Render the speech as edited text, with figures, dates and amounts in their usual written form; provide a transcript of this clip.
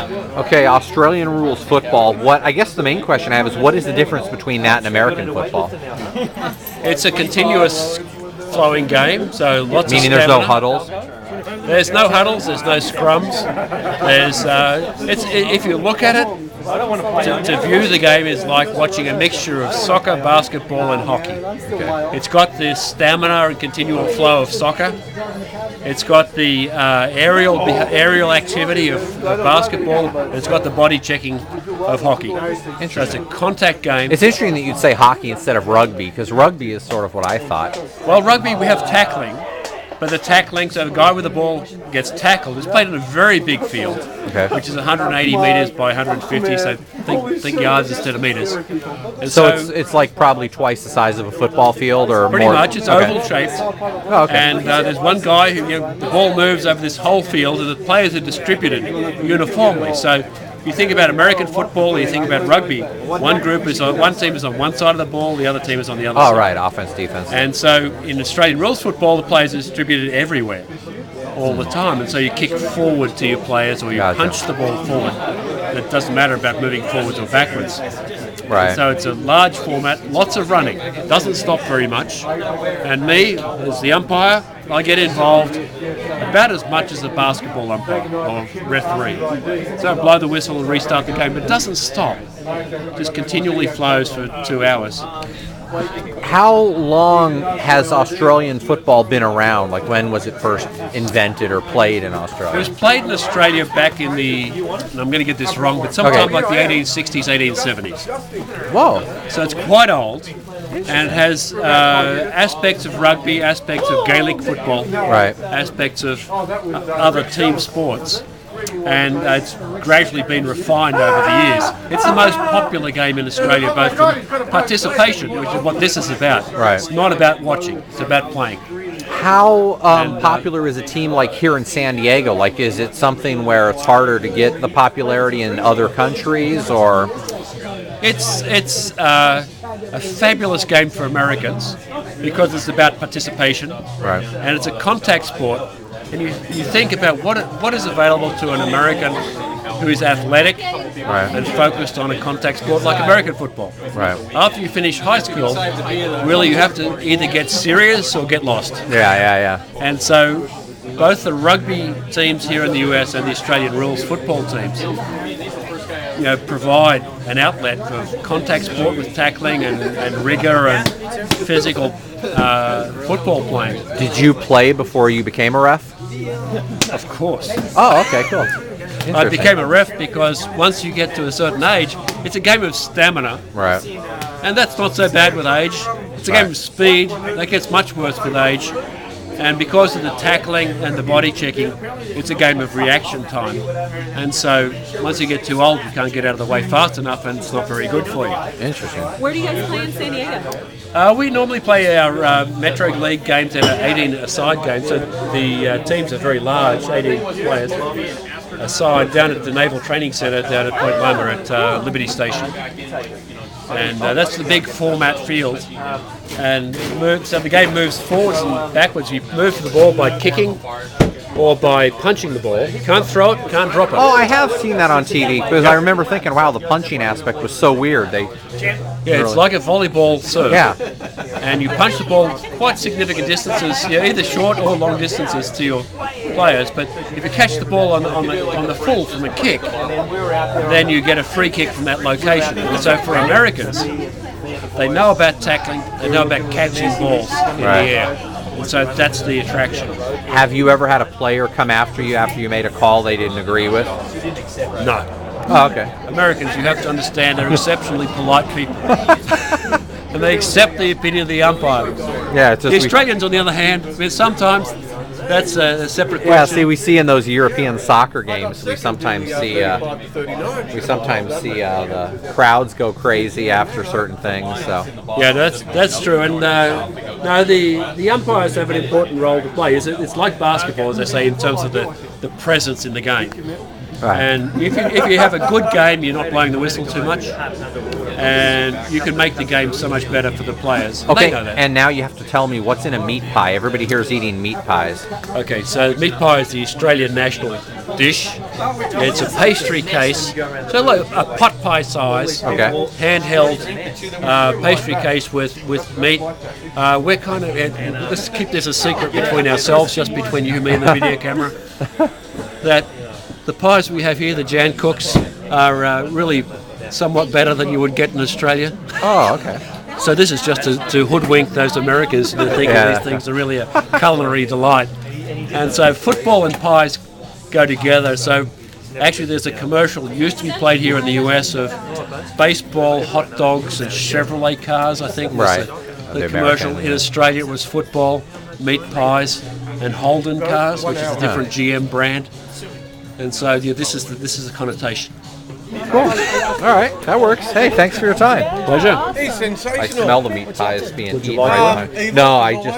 Okay, Australian rules football. What I guess the main question I have is what is the difference between that and American football? It's a continuous flowing game, so lots Meaning of there's no stamina. huddles? There's no huddles, there's no scrums. If you look at it, to view the game is like watching a mixture of soccer, basketball, and hockey. Okay. It's got the stamina and continual flow of soccer. It's got the aerial activity of basketball. And it's got the body checking of hockey. So it's a contact game. It's interesting that you'd say hockey instead of rugby, because rugby is sort of what I thought. Well, rugby we have tackling. But the tackling, so the guy with the ball gets tackled. It's played in a very big field, which is 180 metres by 150, so think yards instead of metres. And so it's like probably twice the size of a football field, or pretty more? Much. It's oval shaped. Oh, okay. And there's one guy who the ball moves over this whole field, and the players are distributed uniformly. So you think about American football, you think about rugby. One team is on one side of the ball, the other team is on the other side. Oh, right, offense, defense. And so in Australian rules football, the players are distributed everywhere, all the time. And so you kick forward to your players, or you punch the ball forward. It doesn't matter about moving forwards or backwards. Right. So it's a large format, lots of running. It doesn't stop very much. And me, as the umpire, I get involved about as much as a basketball umpire or referee. So I blow the whistle and restart the game, but it doesn't stop. It just continually flows for 2 hours. How long has Australian football been around? Like, when was it first invented or played in Australia? It was played in Australia back in the, and I'm going to get this wrong, but sometime like the 1860s, 1870s. Whoa. So it's quite old, and it has aspects of rugby, aspects of Gaelic football, aspects of other team sports. And it's gradually been refined over the years. It's the most popular game in Australia, both from participation, which is what this is about. Right. It's not about watching, it's about playing. How popular is a team like here in San Diego? Like, is it something where it's harder to get the popularity in other countries, or? It's a fabulous game for Americans because it's about participation, and it's a contact sport. And you think about what is available to an American who is athletic and focused on a contact sport like American football. Right. After you finish high school, really you have to either get serious or get lost. Yeah. And so both the rugby teams here in the US and the Australian rules football teams provide an outlet for contact sport with tackling and rigor and physical football playing. Did you play before you became a ref? Of course. Oh, okay, cool. I became a ref because once you get to a certain age, it's a game of stamina. Right. And that's not so bad with age. It's a game of speed. That gets much worse with age. And because of the tackling and the body checking, it's a game of reaction time. And so once you get too old, you can't get out of the way fast enough, and it's not very good for you. Interesting. Where do you guys play in San Diego? We normally play our Metro League games at 18-a-side games. So the teams are very large, 18 players aside, down at the Naval Training Centre down at Point Loma at Liberty Station. And that's the big format field. And so the game moves forwards and backwards. You move to the ball by kicking or by punching the ball. You can't throw it, you can't drop it. Oh, I have seen that on TV, because I remember thinking, wow, the punching aspect was so weird. It's like a volleyball serve. Yeah. And you punch the ball quite significant distances, either short or long distances to your players. But if you catch the ball on the full from a kick, then you get a free kick from that location. And so for Americans, they know about tackling, they know about catching balls in the air. And so that's the attraction. Have you ever had a player come after you made a call they didn't agree with? No. Oh, okay. Americans, you have to understand, they're exceptionally polite people. And they accept the opinion of the umpire. Yeah, it's just the Australians, on the other hand, sometimes that's a separate question. Yeah, see, we see in those European soccer games, we sometimes see the crowds go crazy after certain things. So yeah, that's true. And no, the umpires have an important role to play. It's like basketball, as I say, in terms of the presence in the game. Right. And if you have a good game, you're not blowing the whistle too much, and you can make the game so much better for the players. Okay, They know that. and now you have to tell me what's in a meat pie. Everybody here is eating meat pies. Okay, so meat pie is the Australian national dish. It's a pastry case, so like a pot pie size, Okay. handheld pastry case with meat. We're kind of, let's keep this a secret between ourselves, just between you, me, and the video camera, that the pies we have here, the Jan Cooks, are really somewhat better than you would get in Australia. Oh, okay. So this is just to hoodwink those Americans that think these things are really a culinary delight. And so football and pies go together. So actually there's a commercial that used to be played here in the US of baseball, hot dogs and Chevrolet cars, I think was Right. the The commercial. American, In Australia it was football, meat pies and Holden cars, which is a different GM brand. And so yeah, this is the connotation. Cool. All right, that works. Hey, thanks for your time. Pleasure. He's sensational. I smell the meat pies being eaten like right it? now. No, I just